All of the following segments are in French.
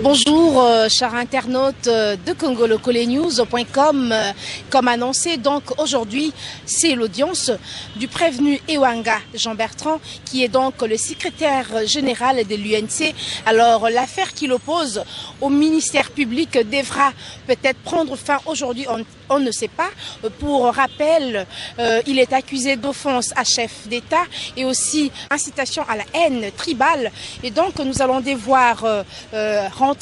Bonjour chers internautes de congolocolenews.com. Comme annoncé, donc aujourd'hui c'est l'audience du prévenu Ewanga Jean-Bertrand qui est donc le secrétaire général de l'UNC. Alors l'affaire qui l'oppose au ministère public devra peut-être prendre fin aujourd'hui, on ne sait pas. Pour rappel, il est accusé d'offense à chef d'État et aussi incitation à la haine tribale. Et donc nous allons devoir rentrer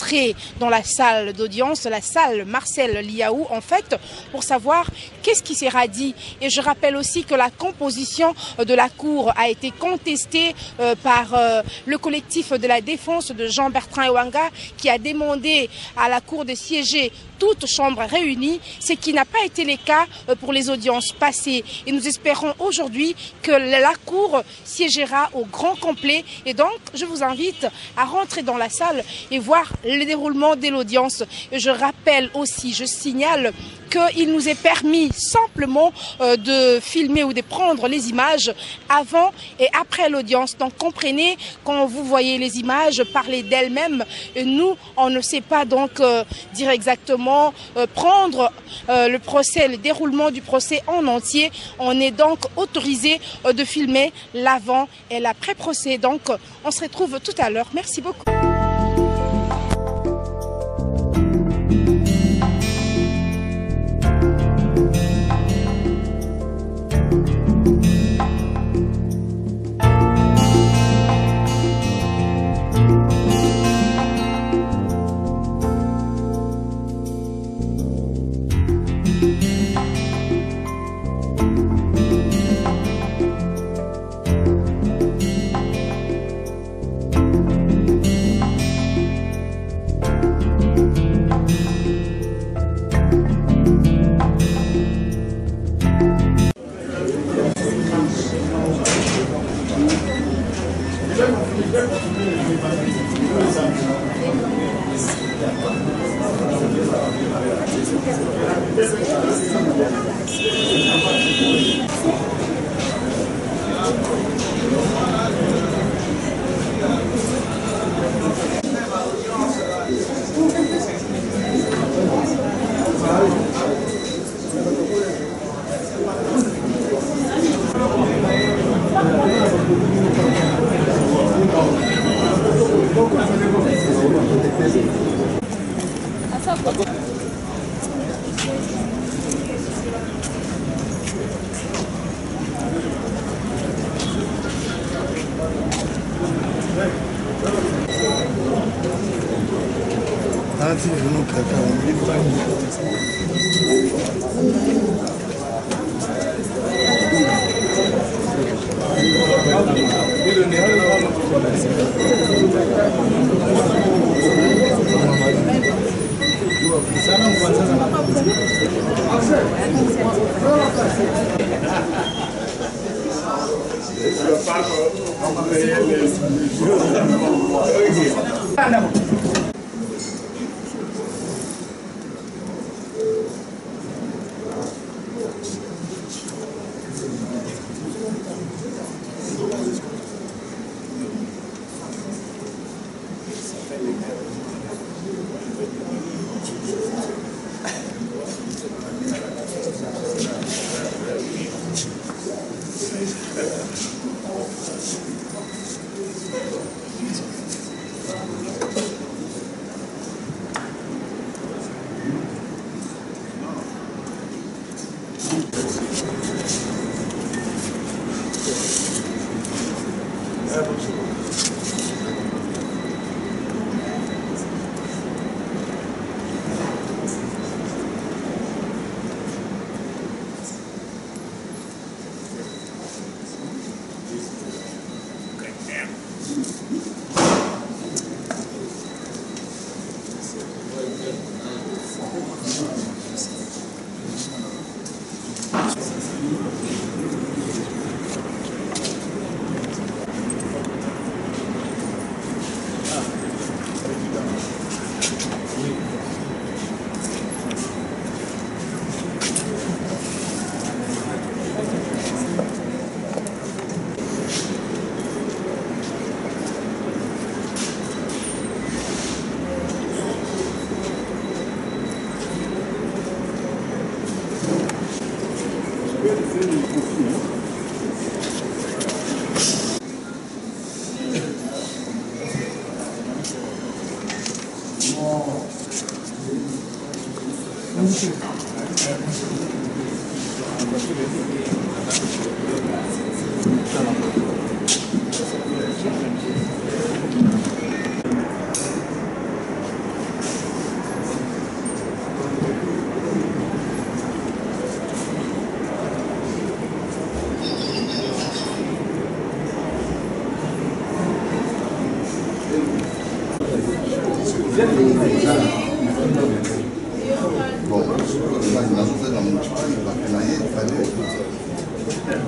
dans la salle d'audience, la salle Marcel Liaou en fait, pour savoir qu'est-ce qui sera dit. Et je rappelle aussi que la composition de la Cour a été contestée par le collectif de la défense de Jean-Bertrand Ewanga qui a demandé à la Cour de siéger toutes chambres réunies, ce qui n'a pas été le cas pour les audiences passées. Et nous espérons aujourd'hui que la Cour siégera au grand complet. Et donc, je vous invite à rentrer dans la salle et voir le déroulement de l'audience. Je rappelle aussi, je signale qu'il nous est permis simplement de filmer ou de prendre les images avant et après l'audience. Donc comprenez, quand vous voyez les images parler d'elles-mêmes, nous on ne sait pas donc dire exactement prendre le procès, le déroulement du procès en entier. On est donc autorisé de filmer l'avant et l'après-procès. Donc on se retrouve tout à l'heure. Merci beaucoup.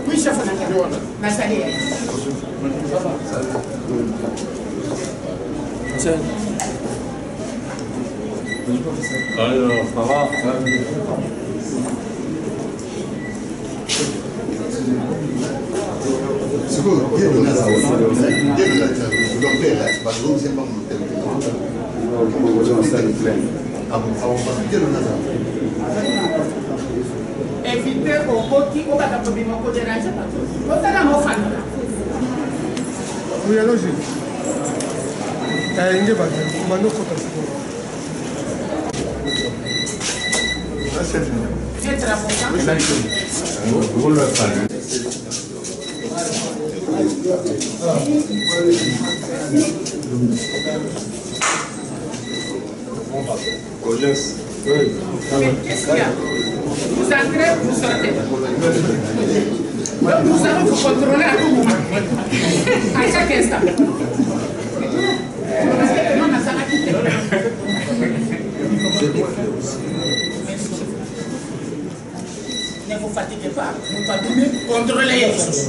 Oui, chef, on a salé. Alors, ça va? C'est quoi? Il y a le Nazar. Il y a le Nazar. Leur père, parce que c'est pas mon père. Il y a le Nazar. Éviter au côté, on va t'appeler mon côté de l'argent. On va t'appeler mon fan. Oui, alors j'ai. Il y a un autre côté. Être avocat. Vous le faites. Qu'est-ce qu'il y a? Vous entrez, vous sortez. Donc vous allez vous contrôler à tout moment. À chaque instant. Parce que non, ça va quitter. Ne vous fatiguez pas. Vous pouvez contrôler les choses.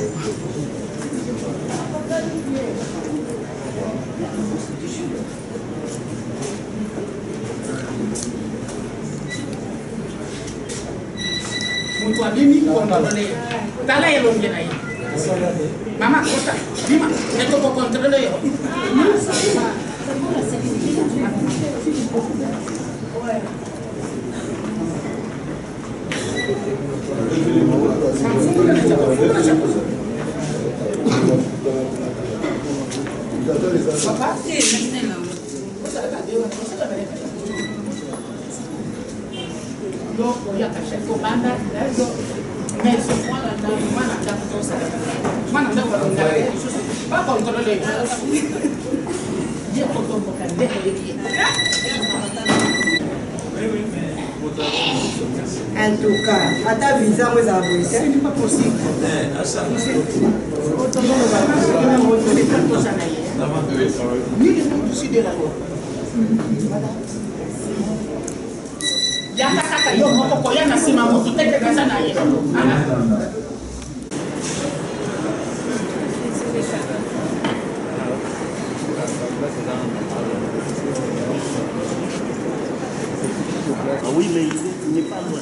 Mtu abimi kontrole. Tala yelo ngena yi. Mama kota. Bima. Neko ko kontrole yo. Papa, donc, il y a un chef commandant, mais ce point là, pas contrôler. En tout cas, à ta visa, vous avez Ce n'est pas possible. Yakakaka yo moko koya na sima motu tete kaza na ye. Ah oui, mais il n'est pas loin.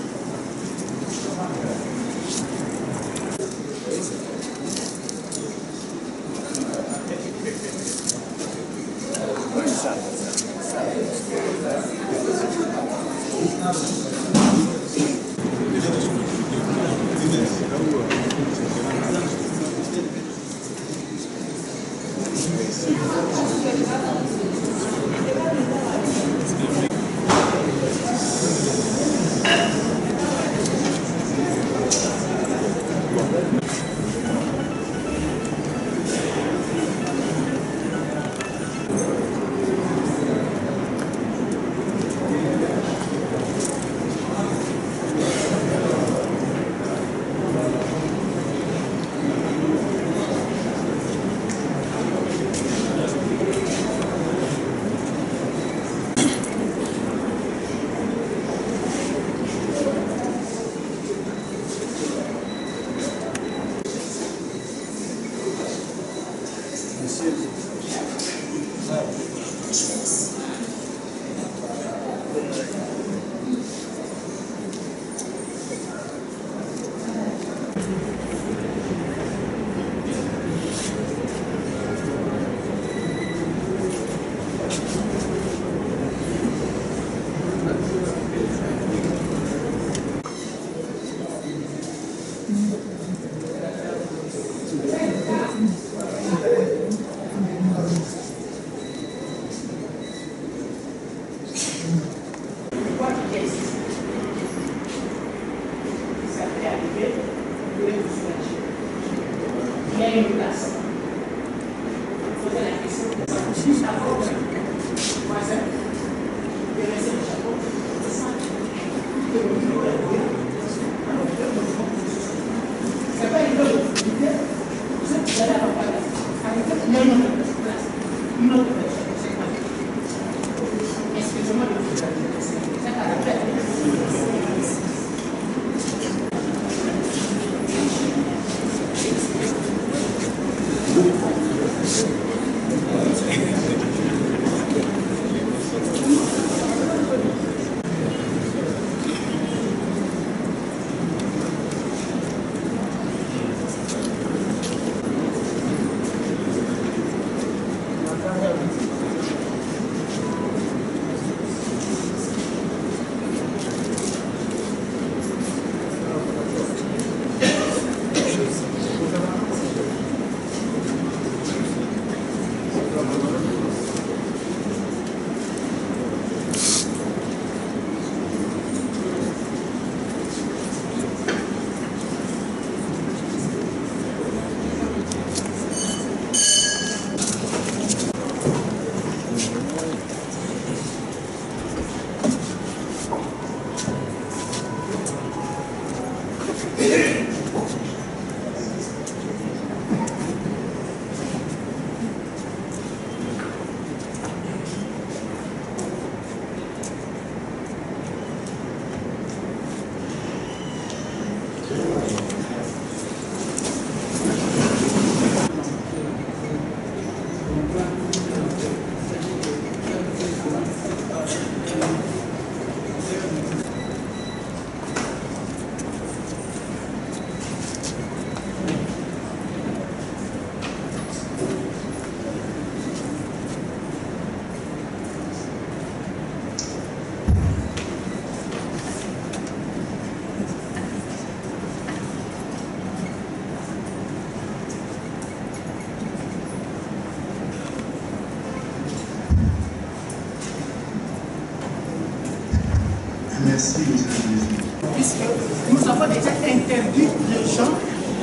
Merci, monsieur le président. Puisque nous avons déjà interdit les gens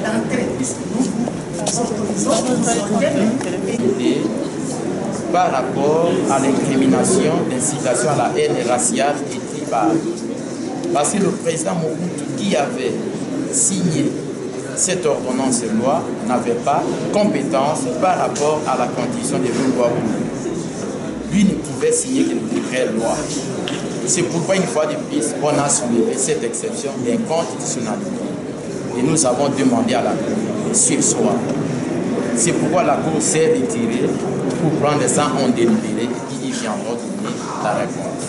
d'entrer, puisque nous autorisons par rapport à l'incrimination d'incitation à la haine raciale et tribale. Parce que le président Mobutu qui avait signé cette ordonnance de loi n'avait pas compétence par rapport à la condition des lois. Lui ne pouvait signer que le décret loi. C'est pourquoi une fois de plus, on a soulevé cette exception d'inconstitutionnalité. Et nous avons demandé à la Cour de surseoir. C'est pourquoi la Cour s'est retirée pour prendre ça en délibéré et qui viendra donner la réponse.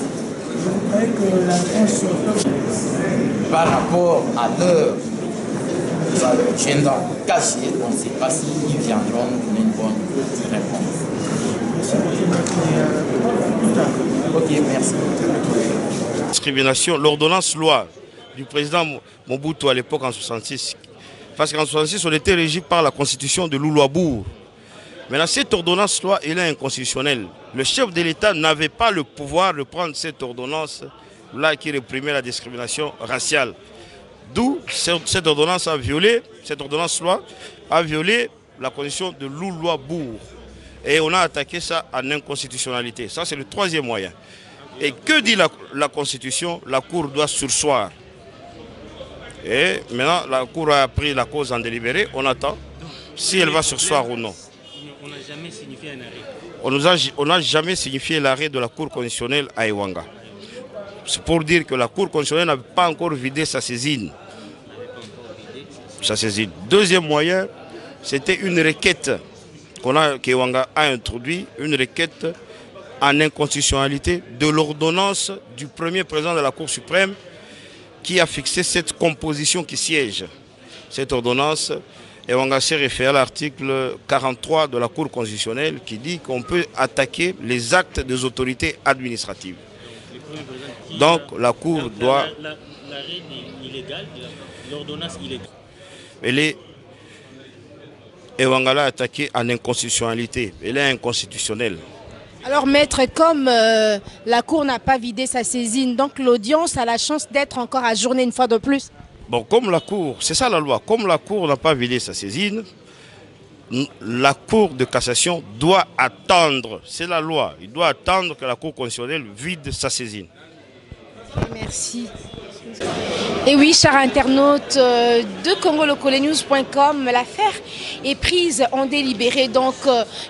Par rapport à leur agenda caché, on ne sait pas s'ils viendront nous donner une bonne réponse. Ok, merci. Discrimination, l'ordonnance loi du président Mobutu à l'époque en 1966. Parce qu'en 1966, on était régi par la constitution de Louloabourg. Maintenant, cette ordonnance loi, elle est inconstitutionnelle. Le chef de l'État n'avait pas le pouvoir de prendre cette ordonnance-là qui réprimait la discrimination raciale. D'où cette ordonnance a violé, cette ordonnance loi a violé la constitution de Louloabourg. Et on a attaqué ça en inconstitutionnalité. Ça, c'est le troisième moyen. Et que dit la Constitution? La Cour doit surseoir. Et maintenant, la Cour a pris la cause en délibéré. On attend si elle va surseoir ou non. On n'a jamais signifié un arrêt. On n'a jamais signifié l'arrêt de la Cour constitutionnelle à Ewanga. C'est pour dire que la Cour constitutionnelle n'a pas encore vidé sa saisine. Deuxième moyen, c'était une requête qu'Ewanga a introduite, une requête en inconstitutionnalité de l'ordonnance du premier président de la Cour suprême qui a fixé cette composition qui siège. Cette ordonnance, Ewanga s'est référé à l'article 43 de la Cour constitutionnelle qui dit qu'on peut attaquer les actes des autorités administratives. Donc la Cour doit... L'arrêt illégal, l'ordonnance illégale. Ewanga l'a attaqué en inconstitutionnalité. Elle est inconstitutionnelle. Alors maître, comme la Cour n'a pas vidé sa saisine, donc l'audience a la chance d'être encore ajournée une fois de plus. Bon, comme la Cour, c'est ça la loi, comme la Cour n'a pas vidé sa saisine, la Cour de cassation doit attendre, c'est la loi, il doit attendre que la Cour constitutionnelle vide sa saisine. Merci. Et oui, chers internautes de congolocolenews.com, l'affaire est prise en délibéré. Donc,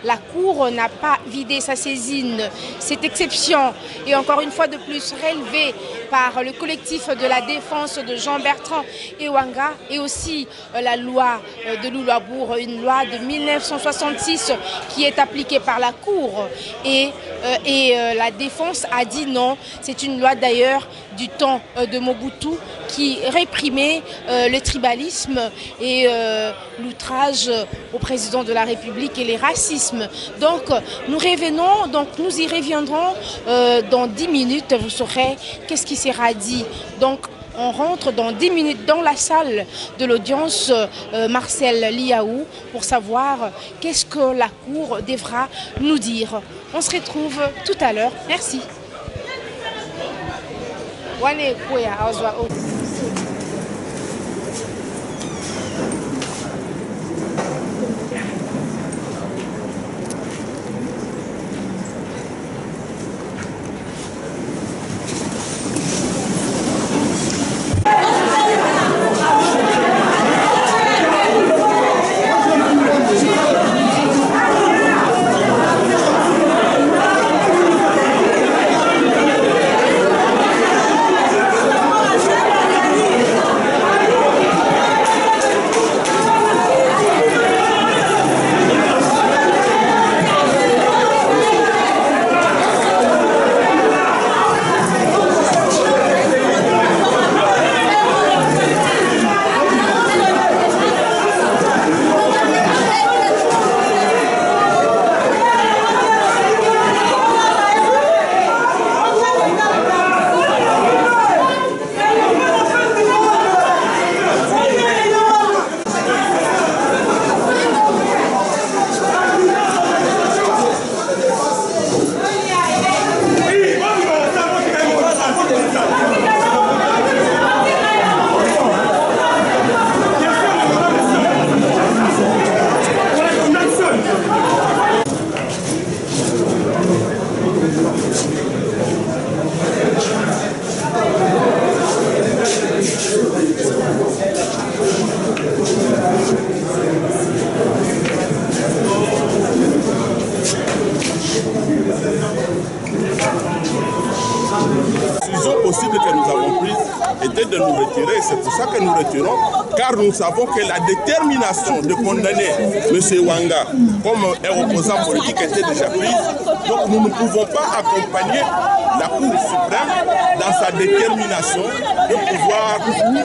la Cour n'a pas vidé sa saisine. Cette exception est encore une fois de plus relevée par le collectif de la défense de Jean-Bertrand Ewanga et aussi la loi de Loulo-Abour, une loi de 1966 qui est appliquée par la Cour. Et la défense a dit non. C'est une loi d'ailleurs du temps de Mobutu qui réprimait le tribalisme et l'outrage au président de la République et les racismes. Donc nous revenons, donc nous y reviendrons dans 10 minutes, vous saurez qu'est-ce qui sera dit. Donc on rentre dans 10 minutes dans la salle de l'audience Marcel Liaou pour savoir qu'est-ce que la Cour devra nous dire. On se retrouve tout à l'heure. Merci. C'est pour ça que nous retirons, car nous savons que la détermination de condamner M. Ewanga comme un opposant politique était déjà prise. Donc nous ne pouvons pas accompagner la Cour suprême dans sa détermination de pouvoir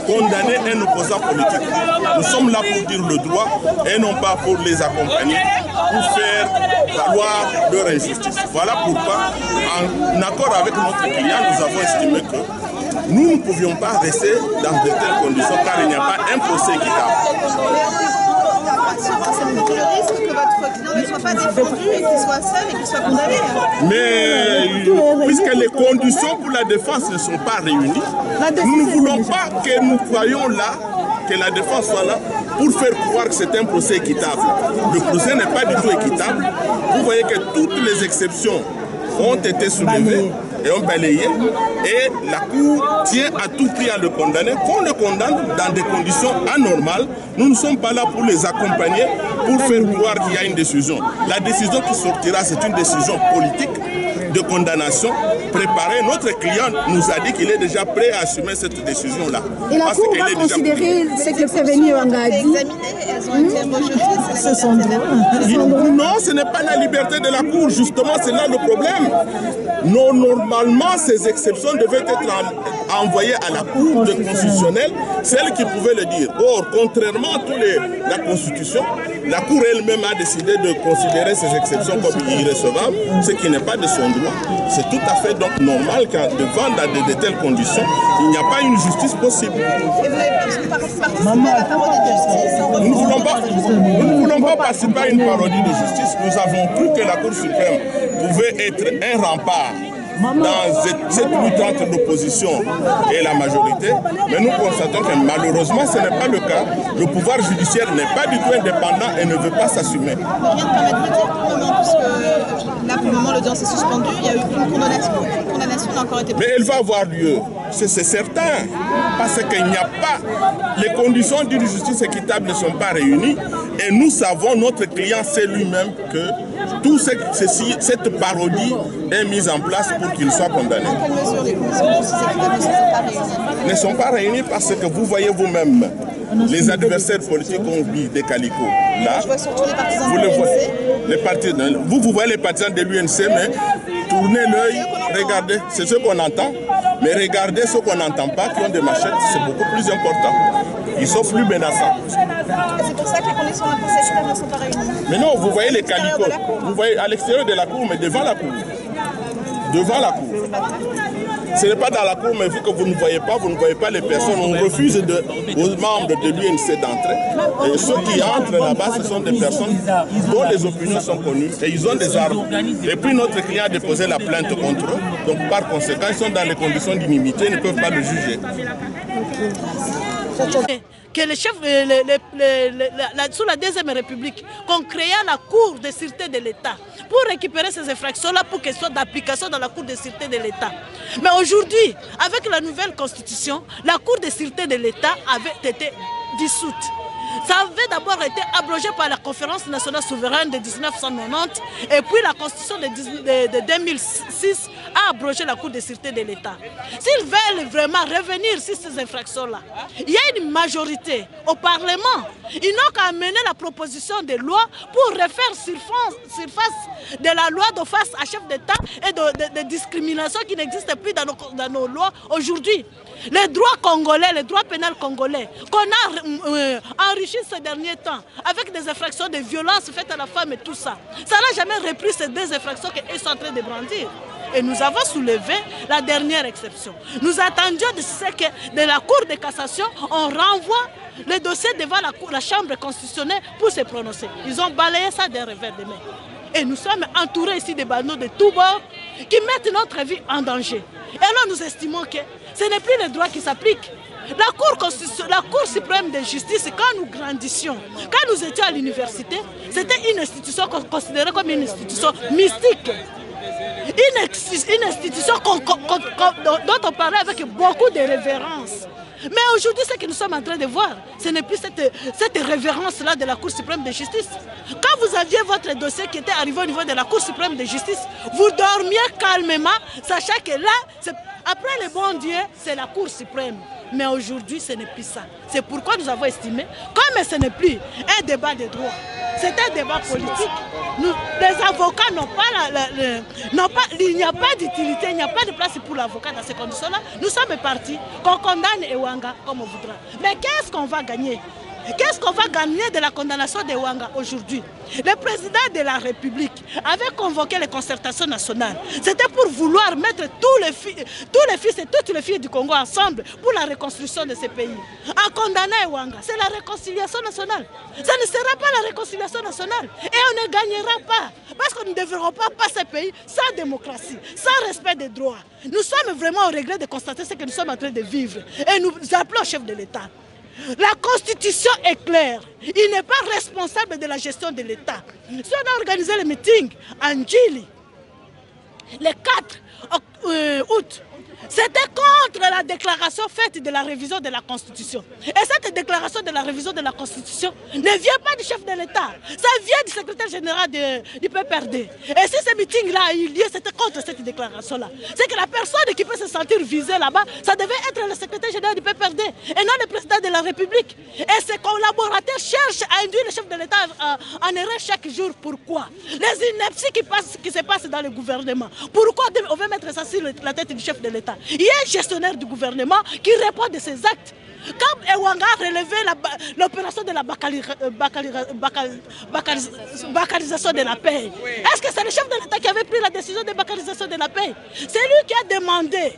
condamner un opposant politique. Nous sommes là pour dire le droit et non pas pour les accompagner, pour faire valoir leur injustice. Voilà pourquoi, en accord avec notre client, nous avons estimé que nous ne pouvions pas rester dans de telles conditions car il n'y a pas un procès équitable. C'est le risque que votre client ne soit pas défendu et qu'il soit seul et qu'il soit condamné. Mais puisque les conditions pour la défense ne sont pas réunies, nous ne voulons pas que nous croyions là, que la défense soit là pour faire croire que c'est un procès équitable. Le procès n'est pas du tout équitable. Vous voyez que toutes les exceptions ont été soulevées et ont balayé, et la Cour tient à tout prix à le condamner. Qu'on le condamne dans des conditions anormales. Nous ne sommes pas là pour les accompagner, pour faire croire qu'il y a une décision. La décision qui sortira, c'est une décision politique de condamnation préparée. Notre client nous a dit qu'il est déjà prêt à assumer cette décision-là. Et la Cour va considérer ce que Prévenu Ewanga a dit. Elles ont été rejetées. Non, ce n'est pas la liberté de la Cour. Justement, c'est là le problème. Non, normalement, ces exceptions devaient être envoyées à la Cour constitutionnelle, celle qui pouvait le dire. Or, contrairement à la Constitution, la Cour elle-même a décidé de considérer ces exceptions comme irrecevables, ce qui n'est pas de son droit. C'est tout à fait donc normal qu'en devant de telles conditions, il n'y a pas une justice possible. Et vous avez participé à la parodie de justice? Nous ne voulons pas participer à une parodie de justice. Nous avons cru que la Cour suprême pouvait être un rempart dans cette lutte entre l'opposition et la majorité, mais nous constatons que malheureusement ce n'est pas le cas. Le pouvoir judiciaire n'est pas du tout indépendant et ne veut pas s'assumer. Rien ne permet de le dire pour le moment, puisque là pour le moment l'audience est suspendue, il y a eu une condamnation n'a encore été prise. Mais elle va avoir lieu, c'est certain, parce qu'il n'y a pas, les conditions d'une justice équitable ne sont pas réunies et nous savons, notre client sait lui-même que tout cette parodie est mise en place pour qu'il soit condamné. Dans quelle mesure les conditions de justice équitable ne sont pas réunies parce que vous voyez vous-même, les adversaires politiques ont mis des calicots. Là, je vois surtout les partisans vous de l'UNC. Vous voyez les partisans de l'UNC, mais tournez l'œil, regardez, c'est ce qu'on entend, mais regardez ce qu'on n'entend pas, qui ont des machettes, c'est beaucoup plus important. Ils sont plus menaçants. Et c'est pour ça que les conditions de justice équitable ne sont pas réunies. Mais non, vous voyez les calicots, vous voyez à l'extérieur de la cour, mais devant la cour. Devant la cour. Ce n'est pas dans la cour, mais vu que vous ne voyez pas les personnes. On refuse aux membres de l'UNC d'entrer. Et ceux qui entrent là-bas, ce sont des personnes dont les opinions sont connues et ils ont des armes. Et puis notre client a déposé la plainte contre eux. Donc par conséquent, ils sont dans les conditions d'inimité, ils ne peuvent pas le juger. Que les chefs, sous la Deuxième République, qu'on créa la Cour de sûreté de l'État pour récupérer ces infractions-là pour qu'elles soient d'application dans la Cour de sûreté de l'État. Mais aujourd'hui, avec la nouvelle Constitution, la Cour de sûreté de l'État avait été dissoute. Ça avait d'abord été abrogé par la Conférence nationale souveraine de 1990 et puis la Constitution de 2006 a abrogé la Cour de sûreté de l'État. S'ils veulent vraiment revenir sur ces infractions-là, il y a une majorité au Parlement. Ils n'ont qu'à amener la proposition de loi pour refaire surface de la loi de face à chef d'État et de discrimination qui n'existe plus dans nos lois aujourd'hui. Les droits congolais, les droits pénals congolais qu'on a enrichis ces derniers temps avec des infractions de violence faites à la femme et tout ça, ça n'a jamais repris ces deux infractions qu'ils sont en train de brandir. Et nous avons soulevé la dernière exception. Nous attendions de la Cour de cassation, on renvoie le dossier devant la Chambre constitutionnelle pour se prononcer. Ils ont balayé ça d'un revers de main. Et nous sommes entourés ici de bandeaux de tous bords qui mettent notre vie en danger. Et alors nous estimons que ce n'est plus le droit qui s'applique. La Cour suprême de justice, quand nous grandissions, quand nous étions à l'université, c'était une institution considérée comme une institution mystique. Une institution dont on parlait avec beaucoup de révérence. Mais aujourd'hui, ce que nous sommes en train de voir, ce n'est plus cette révérence-là de la Cour suprême de justice. Quand vous aviez votre dossier qui était arrivé au niveau de la Cour suprême de justice, vous dormiez calmement, sachant que là, après le bon Dieu, c'est la Cour suprême. Mais aujourd'hui, ce n'est plus ça. C'est pourquoi nous avons estimé, comme ce n'est plus un débat de droit, c'est un débat politique. Les avocats n'ont pas, il n'y a pas d'utilité, il n'y a pas de place pour l'avocat dans ces conditions-là. Nous sommes partis, qu'on condamne Ewanga comme on voudra. Mais qu'est-ce qu'on va gagner? Qu'est-ce qu'on va gagner de la condamnation d'Ewanga aujourd'hui? Le président de la République avait convoqué les concertations nationales. C'était pour vouloir mettre tous les fils et toutes les filles du Congo ensemble pour la reconstruction de ce pays. En condamnant Ewanga, c'est la réconciliation nationale. Ça ne sera pas la réconciliation nationale. Et on ne gagnera pas. Parce que nous ne devrons pas passer ce pays sans démocratie, sans respect des droits. Nous sommes vraiment au regret de constater ce que nous sommes en train de vivre. Et nous appelons au chef de l'État. La Constitution est claire. Il n'est pas responsable de la gestion de l'État. Si on a organisé le meeting en Djili, le 4 août, c'était contre la déclaration faite de la révision de la Constitution. Et cette déclaration de la révision de la Constitution ne vient pas du chef de l'État. Ça vient du secrétaire général du PPRD. Et si ce meeting-là a eu lieu, c'était contre cette déclaration-là. C'est que la personne qui peut se sentir visée là-bas, ça devait être le secrétaire général du PPRD et non le président de la République. Et ses collaborateurs cherchent à induire le chef de l'État en erreur chaque jour. Pourquoi? Les inepties qui se passent dans le gouvernement. Pourquoi on veut mettre ça sur la tête du chef de l'État? Il y a un gestionnaire du gouvernement qui répond de ses actes. Quand Ewanga a relevé l'opération de la bacalisation de la paix, est-ce que c'est le chef de l'État qui avait pris la décision de bacalisation de la paix? C'est lui qui a demandé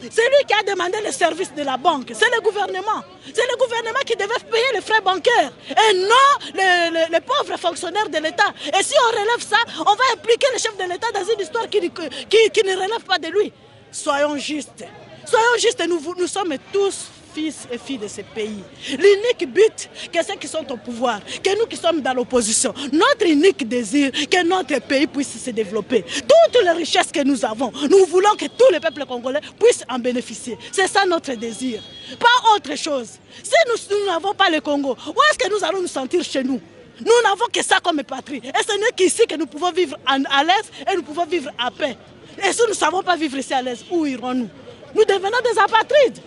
C'est lui qui a demandé le service de la banque. C'est le gouvernement. C'est le gouvernement qui devait payer les frais bancaires. Et non les pauvres fonctionnaires de l'État. Et si on relève ça, on va impliquer le chef de l'État dans une histoire qui ne relève pas de lui. Soyons justes. Soyons justes. Nous sommes tous fils et filles de ce pays. L'unique but, que ceux qui sont au pouvoir, que nous qui sommes dans l'opposition, notre unique désir, que notre pays puisse se développer. Toutes les richesses que nous avons, nous voulons que tous les peuples congolais puissent en bénéficier. C'est ça notre désir. Pas autre chose. Si nous n'avons pas le Congo, où est-ce que nous allons nous sentir chez nous? Nous n'avons que ça comme patrie. Et ce n'est qu'ici que nous pouvons vivre à l'aise et nous pouvons vivre à paix. Et si nous ne savons pas vivre ici à l'aise, où irons-nous? Nous devenons des apatrides.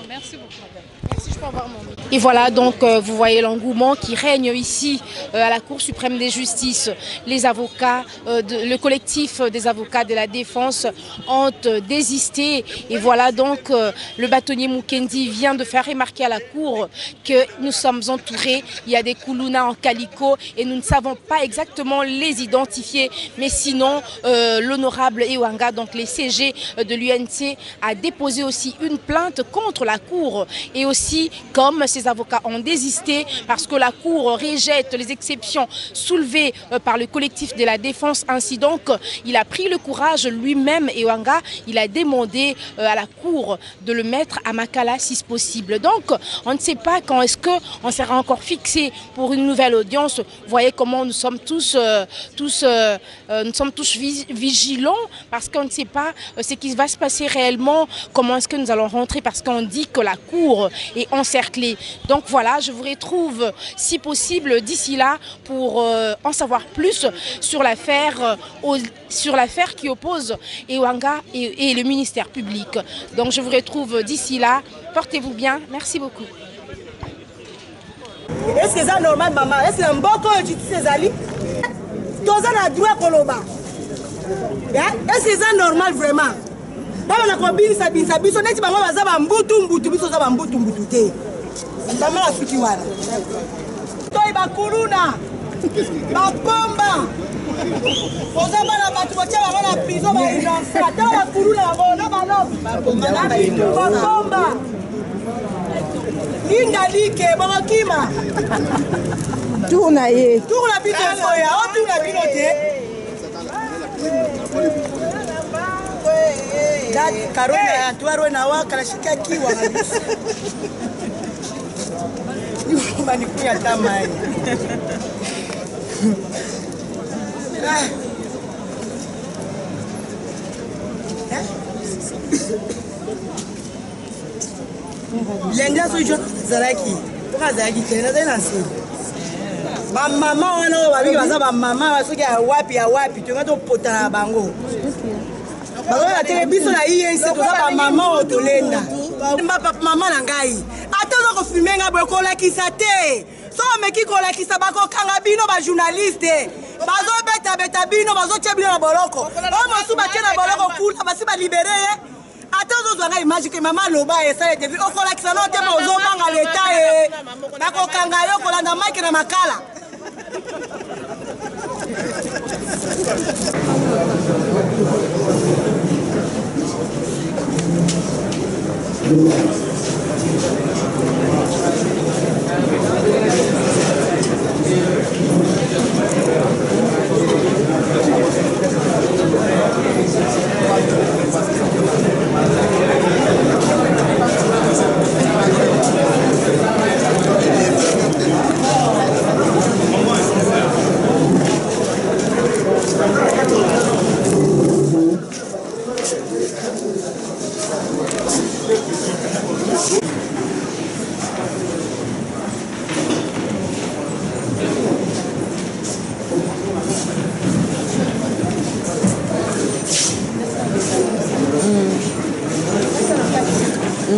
Merci beaucoup, madame. Merci, je peux avoir mon micro. Et voilà, donc vous voyez l'engouement qui règne ici à la Cour suprême de justice. Les avocats, le collectif des avocats de la défense ont désisté. Et voilà donc le bâtonnier Mukendi vient de faire remarquer à la Cour que nous sommes entourés. Il y a des koulouna en calico et nous ne savons pas exactement les identifier. Mais sinon, l'honorable Ewanga, donc les CG de l'UNC, a déposé aussi une plainte contre la Cour. Et aussi, comme ces avocats ont désisté parce que la Cour rejette les exceptions soulevées par le collectif de la défense. Ainsi donc, il a pris le courage lui-même, Ewanga, il a demandé à la Cour de le mettre à Makala si possible. Donc, on ne sait pas quand est-ce qu'on sera encore fixé pour une nouvelle audience. Vous voyez comment nous sommes tous vigilants parce qu'on ne sait pas ce qui va se passer réellement, comment est-ce que nous allons rentrer parce qu'on dit que la Cour est encerclée. Donc voilà, je vous retrouve si possible d'ici là pour en savoir plus sur l'affaire qui oppose Ewanga et le ministère public. Donc je vous retrouve d'ici là. Portez-vous bien. Merci beaucoup. Est-ce que c'est normal, maman? Est-ce que c'est un bon temps de justice ezali? Tous a droit koloba. Est-ce que c'est normal vraiment? Baba na kobinisa biso neti bango baza ba mbutu biso za ba mbutu te. Bama la futi wana. Toi ba kuluna. Ba bomba. Oza bana batu botia bango na prison ba innocent. Ta la kuluna bona bano. Ba bomba. Linda like ba kima. Tourna ye. Tourna bito ya, o tourna bino te. Karona Antoine na waka nashika kiwa kabisa. Ni kuya tamai. Lenga so jo zaraki. Toka zaraki tena tena si. Ba mama wana babi baza ba mama basoki ya wapi tunga potana bango. Bazoya te biso na INC toza ba mama otolenda. Papa mama na ngai. Ata zo ko filmer nga boye kolakisa te. So meki kolakisa bako kanga bino ba journaliste. Bazo beta bino bazo tia bino na boloko. O mosu ba tia na boloko kula basi ba libérer. Ata zo zanga image ke mama loba esa te vi o kolakisa no te ba ozo banga leta e. Bako kanga yo kolanda mike na makala.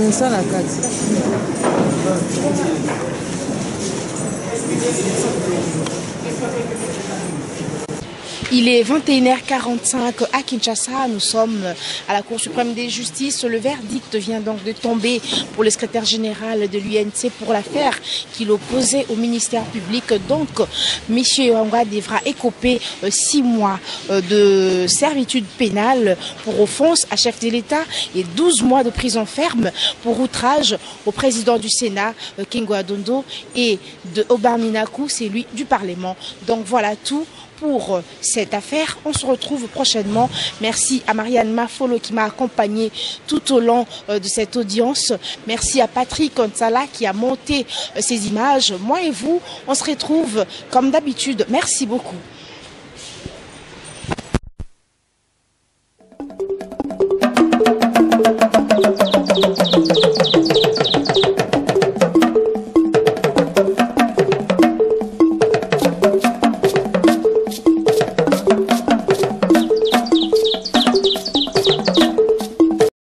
Ça la carte. Il est 21h45 à Kinshasa. Nous sommes à la Cour suprême de justice. Le verdict vient donc de tomber pour le secrétaire général de l'UNC pour l'affaire qu'il opposait au ministère public. Donc, M. Wanga devra écoper 6 mois de servitude pénale pour offense à chef de l'État et 12 mois de prison ferme pour outrage au président du Sénat, Kengo Adondo, et de Obar Minakou, c'est lui du Parlement. Donc voilà tout pour cette affaire. On se retrouve prochainement. Merci à Marianne Mafolo qui m'a accompagné tout au long de cette audience. Merci à Patrick Onsala qui a monté ces images. Moi et vous, on se retrouve comme d'habitude. Merci beaucoup.